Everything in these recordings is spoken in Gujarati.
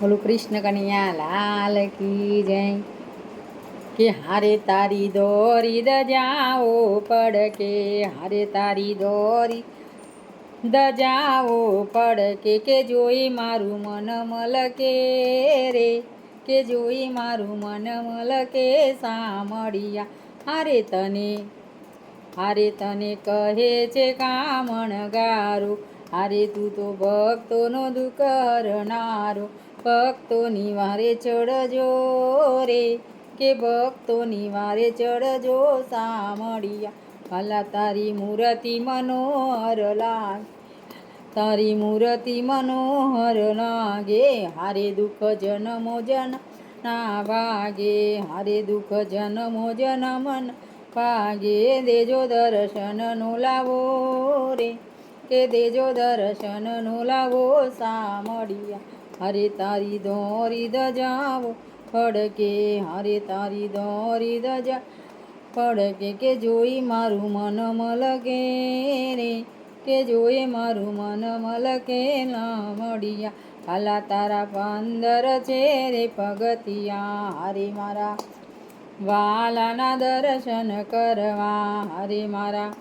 બોલું કૃષ્ણ કનૈયા લાલ કી જય કે હારે તારી દોરી દજાઓ પડકે હારે તારી દોરી દજાઓ પડકે કે જોઈ મારું મન મલકે રે કે જોઈ મારું મન મલકે સામળિયા હારે તને કહે છે કામણ ગારો હારે તું તો ભક્તોનો દુઃખ હરનારો ભક્તોની વારે ચડજો રે કે ભક્તોની વારે ચડજો સામળિયા ભલા તારી મૂર્તિ મનોહર લાગે તારી મૂર્તિ મનોહર લાગે હારે દુઃખ જન્મો ના ભાગે હારે દુઃખ જન્મો જન્મન ભાગે દેજો દર્શનનો લાવો રે કે દેજો દર્શનનો લાવો સામળિયા હરે તારી દોરી દજાવો પડકે હરે તારી દોરી દજા પડકે કે જોઈ મારું મન મલકે રે કે જોઈ મારું મન મલકે લામળિયા કાલા તારા 15 છે રે પગથિયા હરે મારા વાલાના દર્શન કરવા હરે મારા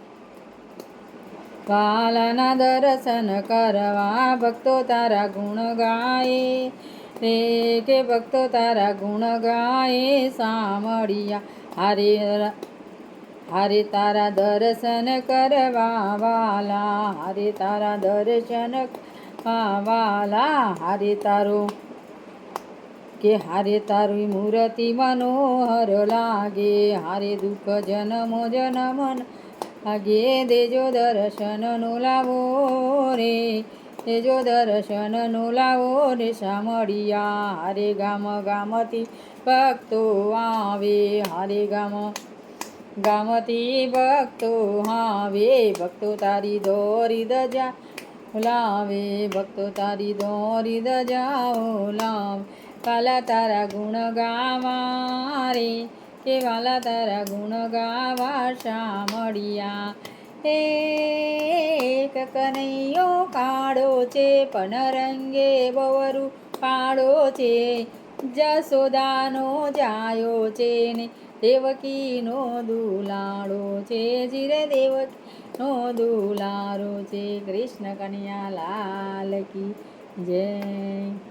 વાલાના દર્શન કરવા ભક્તો તારા ગુણ ગાય રે કે ભક્તો તારા ગુણ ગાય સામળિયા હારે તારા દર્શન કરવા વાલા હારે તારા દર્શન વાલા હારે તારો કે હારે તારી મૂર્તિ મનોહર લાગે હારે દુઃખ જન્મો જન્મન લાગે દેજો દર્શનનો લાવો રે દેજો દર્શનનો લાવો રે સામળિયા હારે ગામ ગામથી ભક્તો આવે હારે ગામથી ભક્તો આવે ભક્તો તારી દોરી દજા લાવે ભક્તો તારી દોરી દજાઓ લાવ વાલા તારા ગુણ ગાવા રે કે વાલા તારા ગુણ ગાવા સામળિયા એક કનૈયો કાળો છે પણ રંગે બવરું કાળો છે જસોદાનો જાયો છે ને દેવકીનો દુલાળો છે જીરે દેવકીનો દુલારો છે કૃષ્ણ કનૈયા લાલ કી જય.